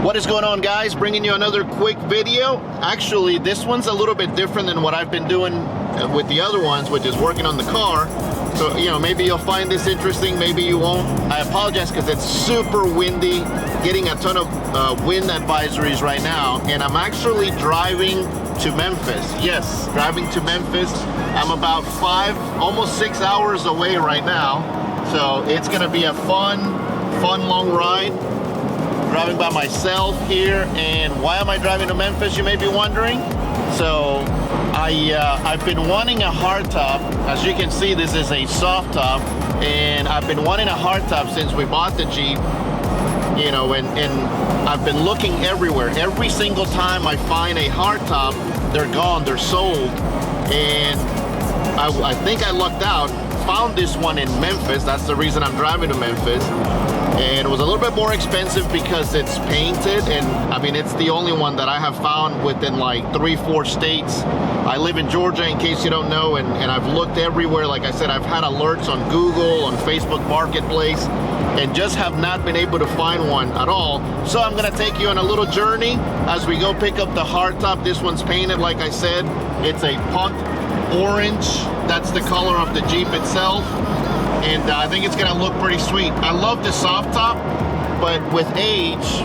What is going on, guys? Bringing you another quick video. Actually, this one's a little bit different than what I've been doing with the other ones, which is working on the car. So, you know, maybe you'll find this interesting, maybe you won't. I apologize because it's super windy, getting a ton of wind advisories right now, and I'm actually driving to Memphis. Yes, driving to Memphis. I'm about 5, almost 6 hours away right now. So it's gonna be a fun long ride. Driving by myself here. And why am I driving to Memphis, you may be wondering? So I've been wanting a hardtop. As you can see, this is a soft top, and I've been wanting a hardtop since we bought the Jeep. You know, and I've been looking everywhere. Every single time I find a hardtop, they're gone, they're sold. And I think I lucked out, found this one in Memphis. That's the reason I'm driving to Memphis. And it was a little bit more expensive because it's painted, and I mean, it's the only one that I have found within like 3-4 states. I live in Georgia, in case you don't know, and I've looked everywhere. Like I said, I've had alerts on Google, on Facebook Marketplace, and just have not been able to find one at all. So I'm gonna take you on a little journey as we go pick up the hardtop. This one's painted, like I said. It's a punk orange. That's the color of the Jeep itself. And I think it's gonna look pretty sweet. I love the soft top, but with age,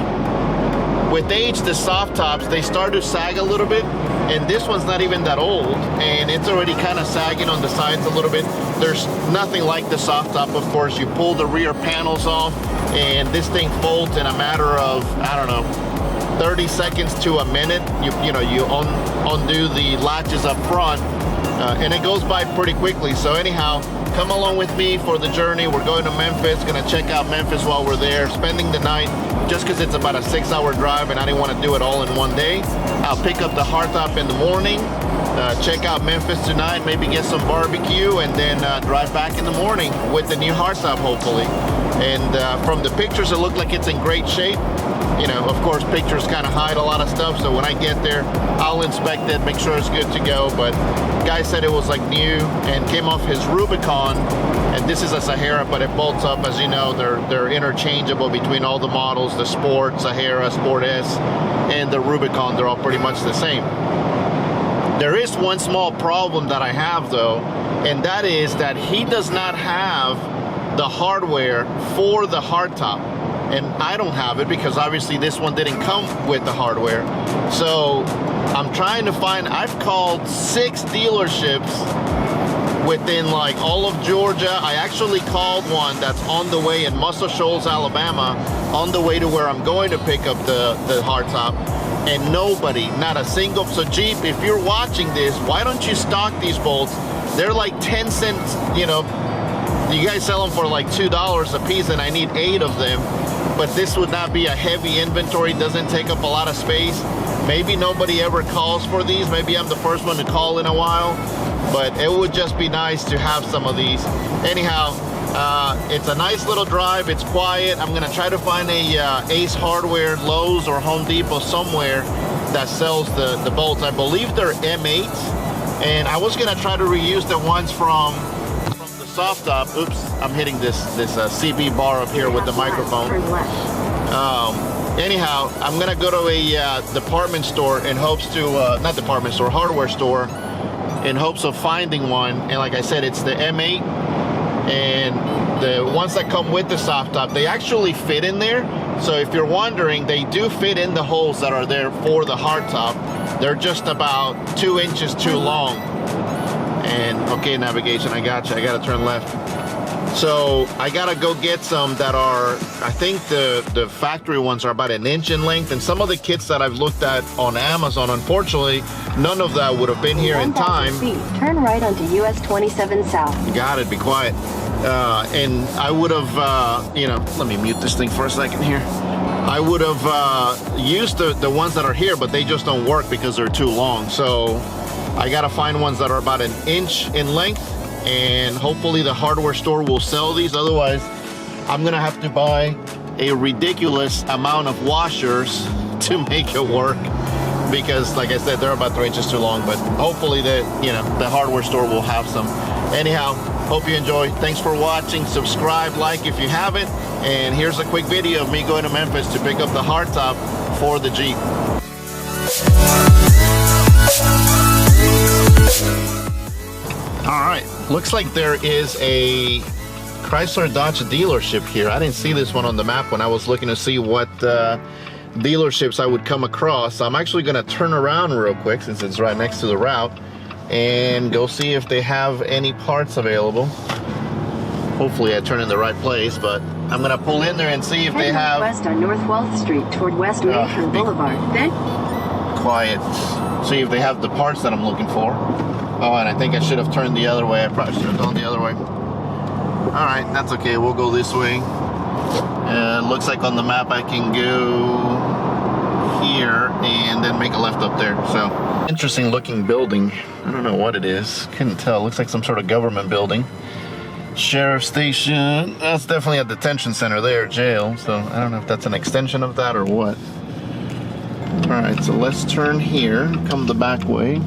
the soft tops, they start to sag a little bit. And this one's not even that old, and it's already kind of sagging on the sides a little bit. There's nothing like the soft top, of course. You pull the rear panels off, and this thing folds in a matter of, I don't know, 30 seconds to a minute. You know, you undo the latches up front, and it goes by pretty quickly. So anyhow, come along with me for the journey. We're going to Memphis, gonna check out Memphis while we're there, spending the night, just because it's about a 6-hour drive and I didn't want to do it all in one day. I'll pick up the hardtop in the morning, check out Memphis tonight, maybe get some barbecue, and then drive back in the morning with the new hardtop, hopefully. And from the pictures, it looked like it's in great shape. You know, of course, pictures kind of hide a lot of stuff, so when I get there, I'll inspect it, make sure it's good to go. But guy said it was like new and came off his Rubicon, and this is a Sahara, but it bolts up. As you know, they're interchangeable between all the models, the Sport, Sahara, Sport S, and the Rubicon. They're all pretty much the same. There is one small problem that I have, though, and that is that he does not have the hardware for the hardtop. And I don't have it because obviously this one didn't come with the hardware. So I'm trying to find, I've called 6 dealerships within like all of Georgia. I actually called one that's on the way in Muscle Shoals, Alabama, on the way to where I'm going to pick up the hardtop. And nobody, not a single. So Jeep, if you're watching this, why don't you stock these bolts? They're like 10 cents, you know, you guys sell them for like $2 a piece, and I need 8 of them. But this would not be a heavy inventory, doesn't take up a lot of space. Maybe nobody ever calls for these. Maybe I'm the first one to call in a while, but it would just be nice to have some of these. Anyhow, it's a nice little drive. It's quiet. I'm gonna try to find a Ace Hardware, Lowe's, or Home Depot somewhere that sells the bolts. I believe they're M8s, and I was gonna try to reuse the ones from soft top. Oops, I'm hitting this CB bar up here with the microphone. Anyhow, I'm gonna go to a department store in hopes to not department store, hardware store, in hopes of finding one. And like I said, it's the M8, and the ones that come with the soft top, they actually fit in there. So if you're wondering, they do fit in the holes that are there for the hardtop. They're just about 2 inches too long. And okay, navigation, I got you. I gotta turn left. So I gotta go get some that are, I think the factory ones are about 1 inch in length. And some of the kits that I've looked at on Amazon, unfortunately, none of that would have been here in time. Turn right onto US 27 South. Got it, be quiet. And I would have, you know, let me mute this thing for a second here. I would have used the ones that are here, but they just don't work because they're too long. So I gotta find ones that are about 1 inch in length, and hopefully the hardware store will sell these. Otherwise, I'm gonna have to buy a ridiculous amount of washers to make it work, because like I said, they're about 3 inches too long. But hopefully the hardware store will have some. Anyhow, hope you enjoy. Thanks for watching. Subscribe, like if you haven't. And here's a quick video of me going to Memphis to pick up the hardtop for the Jeep. All right, looks like there is a Chrysler Dodge dealership here. I didn't see this one on the map when I was looking to see what dealerships I would come across. So I'm actually gonna turn around real quick since it's right next to the route and go see if they have any parts available. Hopefully I turn in the right place, but I'm gonna pull in there and see if they have... West on North 12th Street toward West Mayfield Boulevard. Then quiet. See if they have the parts that I'm looking for. Oh, and I think I should have turned the other way. I probably should have gone the other way. All right, that's okay. We'll go this way. Looks like on the map I can go here and then make a left up there. So, interesting looking building. I don't know what it is. Couldn't tell. Looks like some sort of government building. Sheriff station. That's definitely a detention center there, jail. So I don't know if that's an extension of that or what. All right, so let's turn here, come the back way.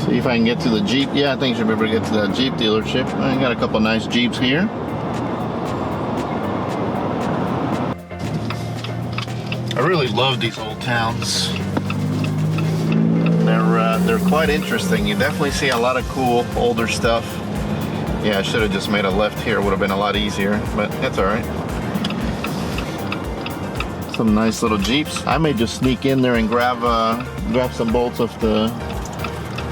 See if I can get to the Jeep. Yeah, I think I should be able to get to that Jeep dealership. I got a couple nice Jeeps here. I really love these old towns. They're quite interesting. You definitely see a lot of cool older stuff. Yeah, I should have just made a left here. Would have been a lot easier, but that's all right. Some nice little Jeeps. I may just sneak in there and grab some bolts of the...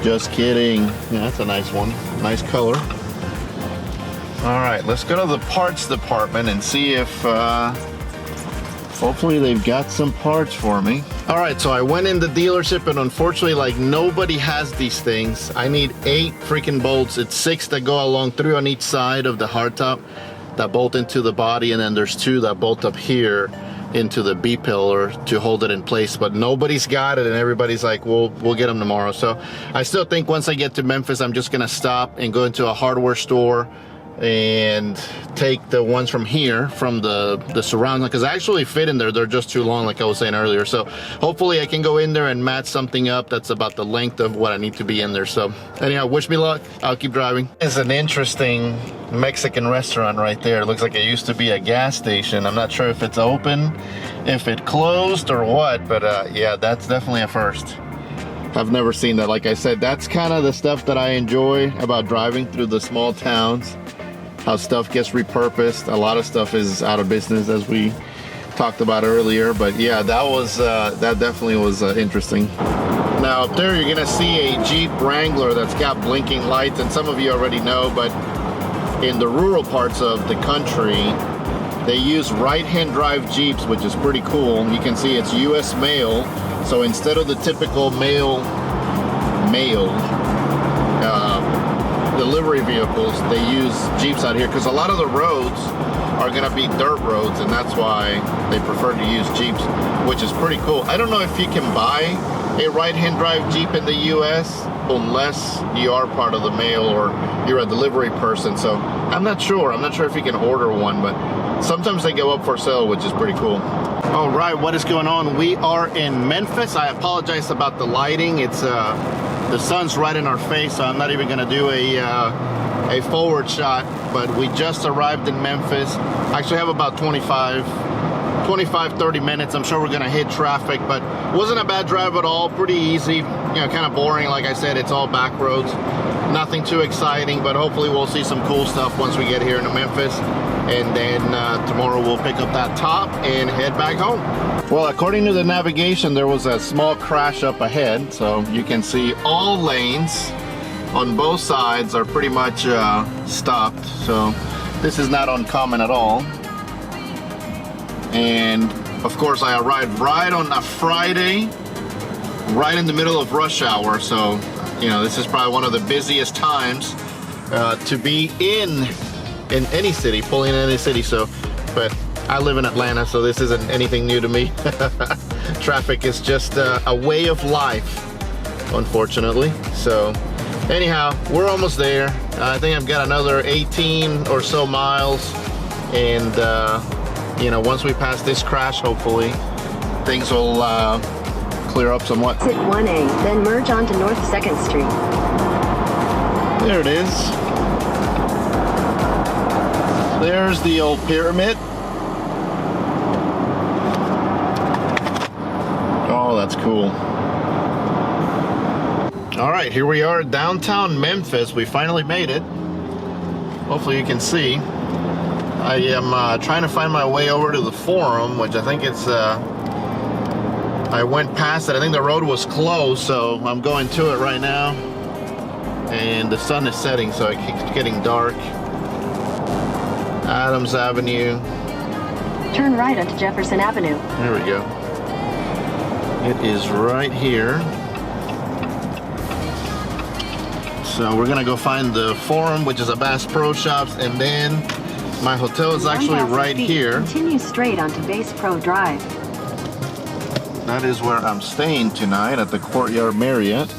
Just kidding. Yeah, that's a nice one. Nice color. All right, let's go to the parts department and see if hopefully they've got some parts for me. All right, so I went in the dealership and unfortunately, like, nobody has these things. I need 8 freaking bolts. It's 6 that go along 3 on each side of the hardtop that bolt into the body, and then there's 2 that bolt up here into the B pillar to hold it in place, but nobody's got it, and everybody's like, we'll get them tomorrow. So I still think once I get to Memphis, I'm just gonna stop and go into a hardware store and take the ones from here, from the surrounds, because I actually fit in there. They're just too long, like I was saying earlier. So hopefully I can go in there and match something up that's about the length of what I need to be in there. So anyhow, wish me luck. I'll keep driving. It's an interesting Mexican restaurant right there. It looks like it used to be a gas station. I'm not sure if it's open, if it closed or what, but yeah, that's definitely a first. I've never seen that. Like I said, that's kind of the stuff that I enjoy about driving through the small towns. How stuff gets repurposed. A lot of stuff is out of business, as we talked about earlier. But yeah, that definitely was interesting. Now up there, you're gonna see a Jeep Wrangler that's got blinking lights, and some of you already know, but in the rural parts of the country, they use right-hand drive Jeeps, which is pretty cool. You can see it's U.S. mail, so instead of the typical mail delivery vehicles, they use Jeeps out here because a lot of the roads are gonna be dirt roads, and that's why they prefer to use Jeeps, which is pretty cool. I don't know if you can buy a right-hand drive Jeep in the US unless you are part of the mail or you're a delivery person, so I'm not sure if you can order one, but sometimes they go up for sale, which is pretty cool. All right, what is going on? We are in Memphis. I apologize about the lighting. It's the sun's right in our face, so I'm not even gonna do a forward shot, but we just arrived in Memphis. Actually have about 25-30 minutes. I'm sure we're gonna hit traffic, but wasn't a bad drive at all. Pretty easy, you know, kind of boring. Like I said, it's all back roads. Nothing too exciting, but hopefully we'll see some cool stuff once we get here into Memphis. And then tomorrow we'll pick up that top and head back home. Well, according to the navigation, there was a small crash up ahead. So you can see all lanes on both sides are pretty much stopped. So this is not uncommon at all. And of course I arrived right on a Friday, right in the middle of rush hour. So, you know, this is probably one of the busiest times to be in any city, pulling in any city. So, but I live in Atlanta, so this isn't anything new to me. Traffic is just a way of life, unfortunately. So anyhow, we're almost there. I think I've got another 18 or so miles, and you know, once we pass this crash, hopefully things will clear up somewhat. Exit 1A, then merge onto North 2nd Street. There it is. There's the old pyramid. That's cool. All right, here we are, downtown Memphis. We finally made it. Hopefully you can see. I am trying to find my way over to the Forum, which I think it's, I went past it. I think the road was closed, so I'm going to it right now. And the sun is setting, so it keeps getting dark. Adams Avenue. Turn right onto Jefferson Avenue. There we go. It is right here. So we're gonna go find the Forum, which is a Bass Pro Shops, and then my hotel is actually right here. Continue straight onto Bass Pro Drive. That is where I'm staying tonight, at the Courtyard Marriott.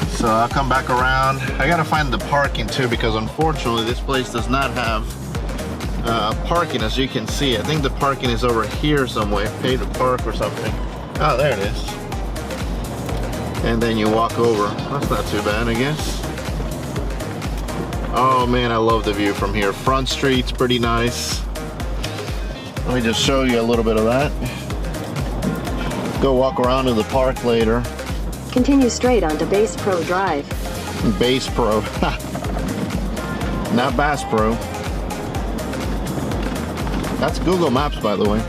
So I'll come back around. I gotta find the parking too, because unfortunately this place does not have parking, as you can see. I think the parking is over here somewhere. Pay to park or something. Oh, there it is. And then you walk over. That's not too bad, I guess. Oh man, I love the view from here. Front Street's pretty nice. Let me just show you a little bit of that. Go walk around to the park later. Continue straight onto Bass Pro Drive. Bass Pro. Not Bass Pro. That's Google Maps, by the way.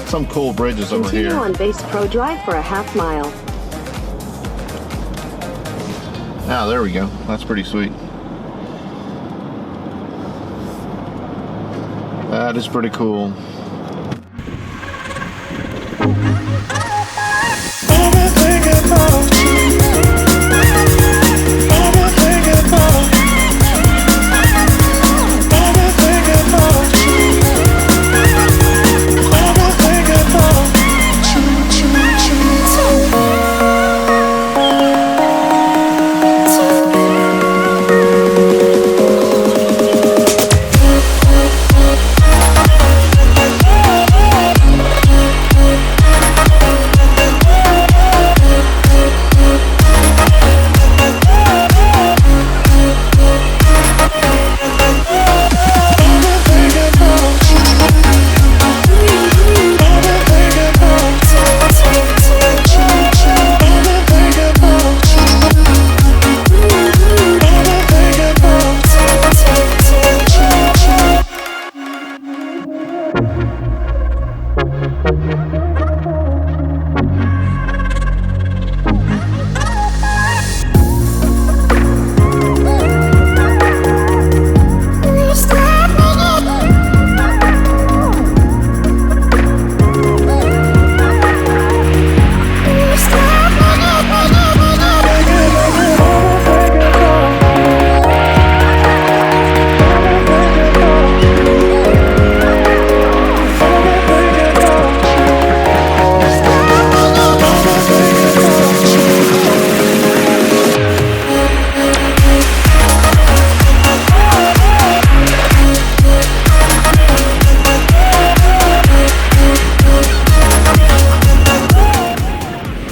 Some cool bridges over here. Continue on Bass Pro Drive for a half mile. Ah, there we go. That's pretty sweet. That is pretty cool.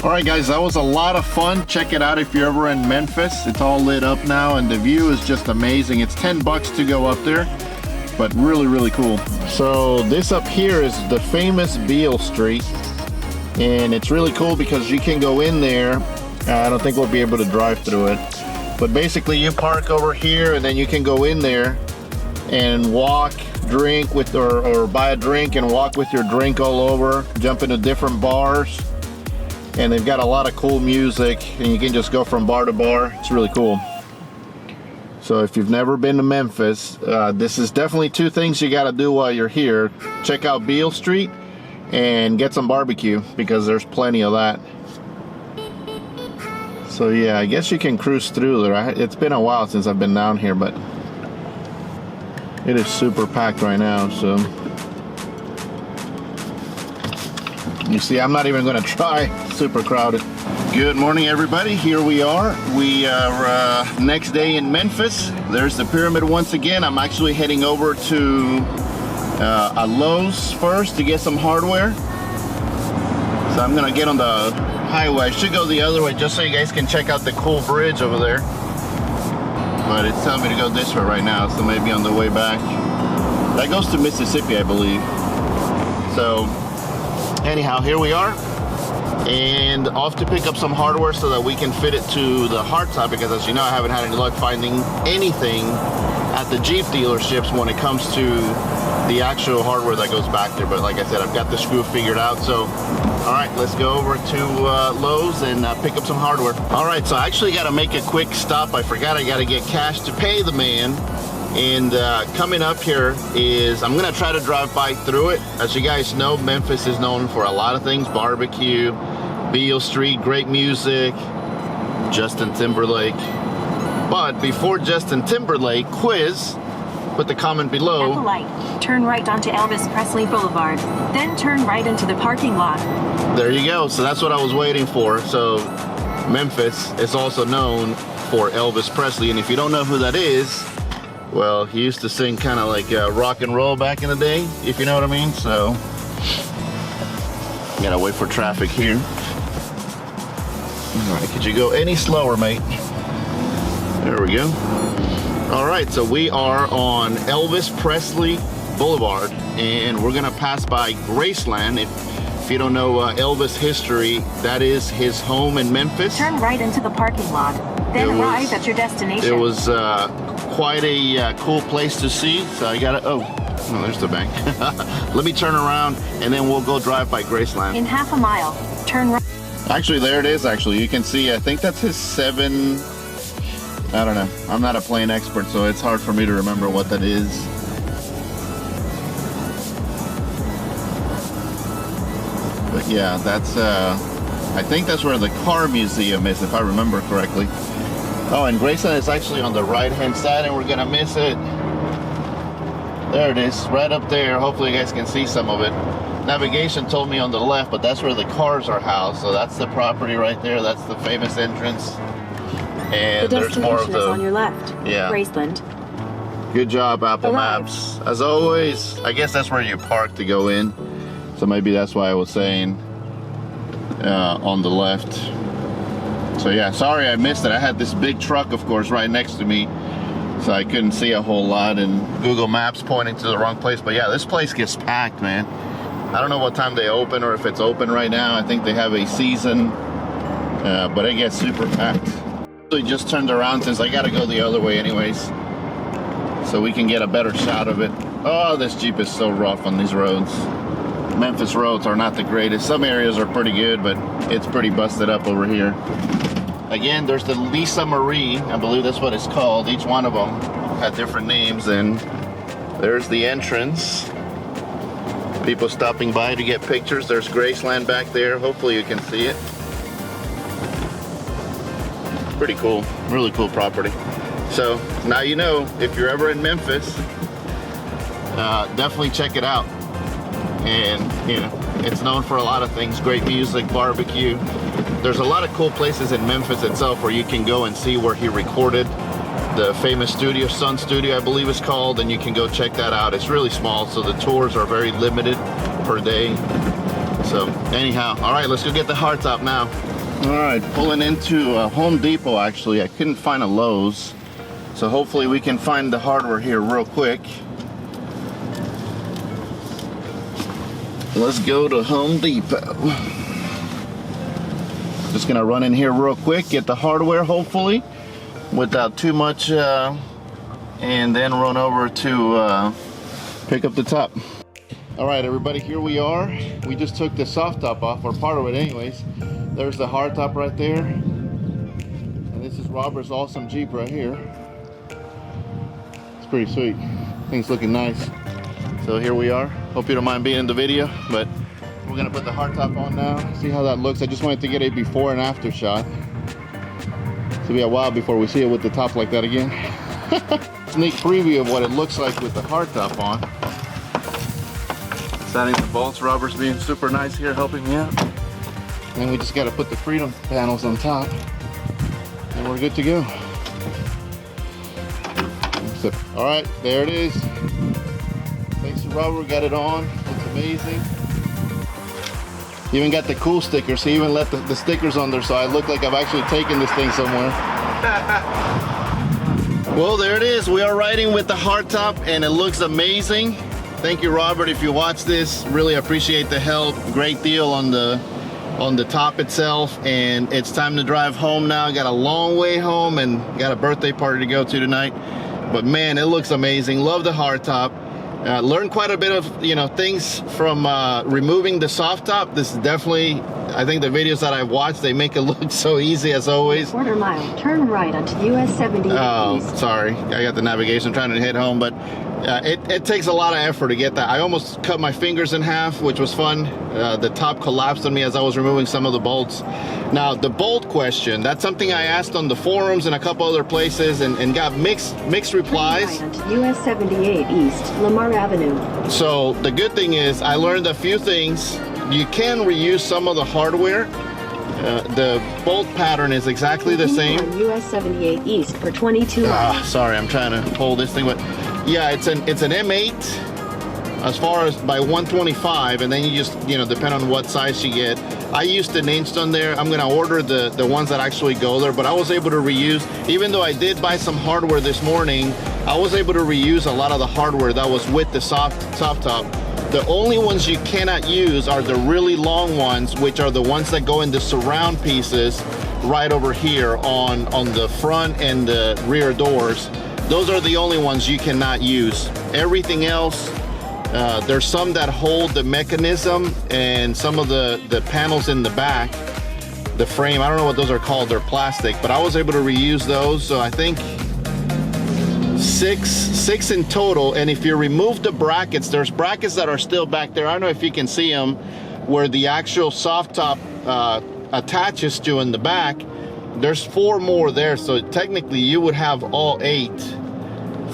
Alright guys, that was a lot of fun. Check it out if you're ever in Memphis. It's all lit up now and the view is just amazing. It's 10 bucks to go up there, but really cool. So this up here is the famous Beale Street, and it's really cool because you can go in there. I don't think we'll be able to drive through it, but basically you park over here and then you can go in there and walk, drink with, or buy a drink and walk with your drink all over, jump into different bars. And they've got a lot of cool music and you can just go from bar to bar. It's really cool. So if you've never been to Memphis, this is definitely two things you got to do while you're here. Check out Beale Street and get some barbecue because there's plenty of that. So yeah, I guess you can cruise through there. It's been a while since I've been down here, but it is super packed right now, so. You see, I'm not even going to try. Super crowded. Good morning, everybody. Here we are. We are next day in Memphis. There's the pyramid once again. I'm actually heading over to a Lowe's first to get some hardware. So I'm going to get on the highway. I should go the other way just so you guys can check out the cool bridge over there. But it's telling me to go this way right now, so maybe on the way back. That goes to Mississippi, I believe. So anyhow, here we are. and off to pick up some hardware so that we can fit it to the hardtop, because as you know, I haven't had any luck finding anything at the Jeep dealerships when it comes to the actual hardware that goes back there. But like I said, I've got the screw figured out. So all right, let's go over to Lowe's and pick up some hardware. All right, so I actually got to make a quick stop. I forgot I got to get cash to pay the man. And coming up here is, I'm gonna try to drive by through it. As you guys know, Memphis is known for a lot of things: barbecue, Beale Street, great music, Justin Timberlake. But before Justin Timberlake, quiz, put the comment below. At the light, turn right onto Elvis Presley Boulevard, then turn right into the parking lot. There you go. So that's what I was waiting for. So Memphis is also known for Elvis Presley, and if you don't know who that is, well, he used to sing kind of like rock and roll back in the day, if you know what I mean. So, gotta wait for traffic here. All right, could you go any slower, mate? There we go. All right, so we are on Elvis Presley Boulevard, and we're gonna pass by Graceland. If you don't know Elvis history, that is his home in Memphis. Turn right into the parking lot, then arrive at your destination. It was quite a cool place to see. So I gotta, oh, there's the bank. Let me turn around and then we'll go drive by Graceland. In half a mile, turn right. Actually, there it is. Actually, you can see, I think that's his 7, I don't know. I'm not a plane expert, so it's hard for me to remember what that is. But yeah, that's, I think that's where the car museum is, if I remember correctly. Oh, and Graceland is actually on the right-hand side, and we're gonna miss it. There it is, right up there. Hopefully you guys can see some of it. Navigation told me on the left, but that's where the cars are housed. So that's the property right there. That's the famous entrance. And The there's more of destination the... is on your left. Yeah. Graceland. Good job, Apple Arrive. Maps. As always, I guess that's where you park to go in. So maybe that's why I was saying on the left. So yeah, sorry I missed it. I had this big truck, of course, right next to me, so I couldn't see a whole lot, and Google Maps pointing to the wrong place. But yeah, this place gets packed, man. I don't know what time they open or if it's open right now. I think they have a season, but it gets super packed. So we just turned around since I gotta go the other way anyways, so we can get a better shot of it. Oh, this Jeep is so rough on these roads. Memphis roads are not the greatest. Some areas are pretty good, but it's pretty busted up over here. Again, there's the Lisa Marie, I believe that's what it's called. Each one of them had different names, and there's the entrance. People stopping by to get pictures. There's Graceland back there. Hopefully you can see it. Pretty cool, really cool property. So now you know, if you're ever in Memphis, definitely check it out. And you know, it's known for a lot of things: great music, barbecue. There's a lot of cool places in Memphis itself where you can go and see where he recorded the famous studio, Sun Studio I believe it's called, and you can go check that out. It's really small, so the tours are very limited per day. So anyhow, all right, let's go get the hardtop now. All right, pulling into Home Depot. Actually, I couldn't find a Lowe's, so hopefully we can find the hardware here real quick. Let's go to Home Depot. Just gonna run in here real quick, get the hardware hopefully without too much, and then run over to pick up the top. All right, everybody, here we are. We just took the soft top off, or part of it anyways. There's the hard top right there. And this is Robert's awesome Jeep right here. It's pretty sweet. Thing's looking nice. So here we are. Hope you don't mind being in the video, but we're gonna put the hardtop on now. See how that looks. I just wanted to get a before and after shot. It'll be a while before we see it with the top like that again. Sneak preview of what it looks like with the hardtop on. Setting the bolts. Robert's being super nice here, helping me out. And then we just gotta put the freedom panels on top, and we're good to go. So, all right, there it is. Thanks to Robert, got it on. Looks amazing. He even got the cool stickers. He even left the stickers on there, so I look like I've actually taken this thing somewhere. Well, there it is. We are riding with the hardtop, and it looks amazing. Thank you, Robert, if you watch this. Really appreciate the help. Great deal on the on the top itself, and it's time to drive home now. Got a long way home and got a birthday party to go to tonight, but man, it looks amazing. Love the hardtop. Learned quite a bit of things from removing the soft top. This is definitely, I think the videos that I've watched, they make it look so easy as always. Quarter mile, turn right onto US 78 Oh, East. sorry, I got the navigation trying to head home, but it takes a lot of effort to get that. I almost cut my fingers in half, which was fun. The top collapsed on me as I was removing some of the bolts. Now, the bolt question, that's something I asked on the forums and a couple other places and got mixed replies. Turn right onto US 78 East, Lamar Avenue. So the good thing is I learned a few things. You can reuse some of the hardware. The bolt pattern is exactly the same. Continue on US 78 East for 22 miles. Sorry, I'm trying to hold this thing, but yeah, it's an M8 as far as by 125, and then you just depend on what size you get. I used an inch on there. I'm gonna order the ones that actually go there, but I was able to reuse, even though I did buy some hardware this morning, I was able to reuse a lot of the hardware that was with the soft top. The only ones you cannot use are the really long ones, which are the ones that go in the surround pieces right over here on the front and the rear doors. Those are the only ones you cannot use. Everything else, there's some that hold the mechanism and some of the panels in the back, the frame, I don't know what those are called, they're plastic, but I was able to reuse those. So I think six in total. And if you remove the brackets, there's brackets that are still back there. I don't know if you can see them, where the actual soft top attaches to in the back. There's 4 more there, so technically you would have all 8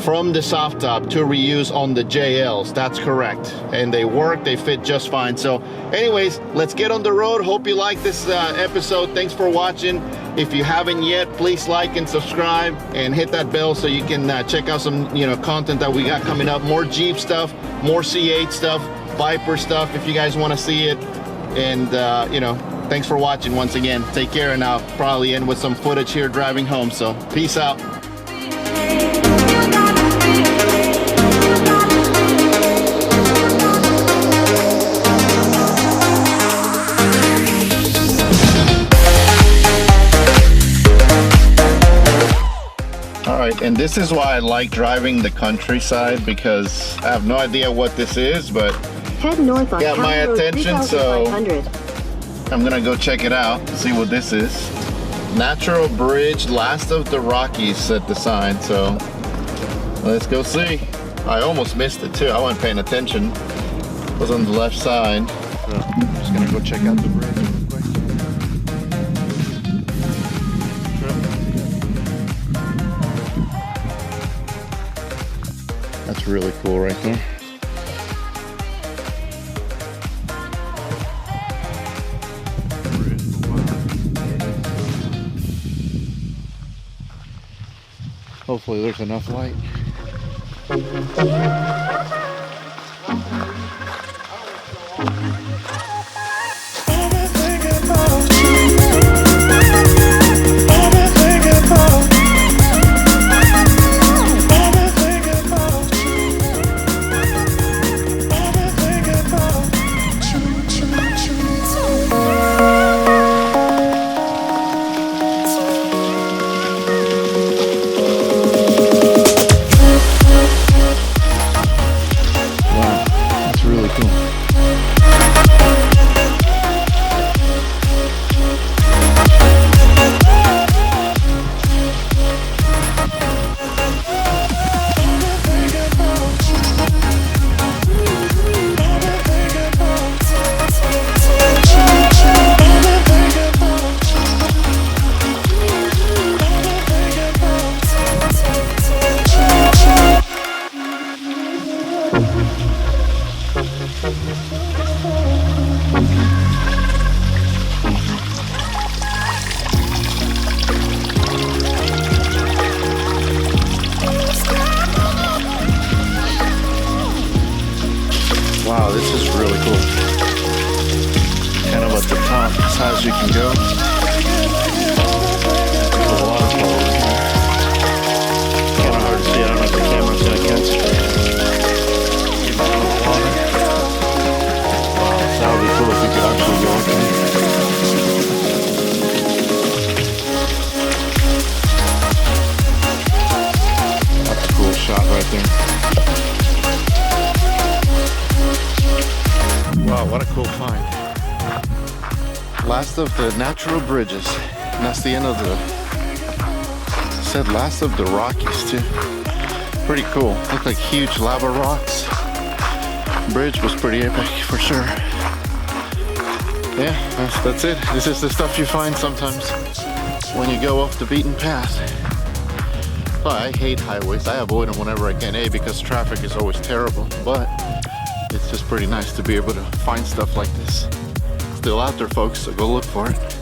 from the soft top to reuse on the JLs. That's correct, and they work, they fit just fine. So anyways, let's get on the road. Hope you like this episode. Thanks for watching. If you haven't yet, please like and subscribe and hit that bell so you can check out some content that we got coming up. More Jeep stuff, more C8 stuff, Viper stuff if you guys want to see it. And thanks for watching once again. Take care, and I'll probably end with some footage here driving home. So peace out. Alright, and this is why I like driving the countryside, because I have no idea what this is, but Head north on got my County Road attention, so 3500. I'm gonna go check it out, see what this is. Natural Bridge, Last of the Rockies said the sign, so let's go see. I almost missed it too, I wasn't paying attention. It was on the left side. So I'm just gonna go check out the bridge real quick. That's really cool right there. Hopefully there's enough light. Wow, this is really cool. Kind of at the top, as high as you can go. There's a waterfall over here. Kind of hard to see, I don't know if the camera's gonna catch it. Water. Wow, that would be cool if you could actually go in there. what a cool find. Last of the natural bridges. And that's the end of the, said last of the Rockies too. Pretty cool. Looked like huge lava rocks. Bridge was pretty epic for sure. Yeah, that's it. This is the stuff you find sometimes when you go off the beaten path. Oh, I hate highways. I avoid them whenever I can, because traffic is always terrible. But it's just pretty nice to be able to find stuff like this. Still out there, folks, so go look for it.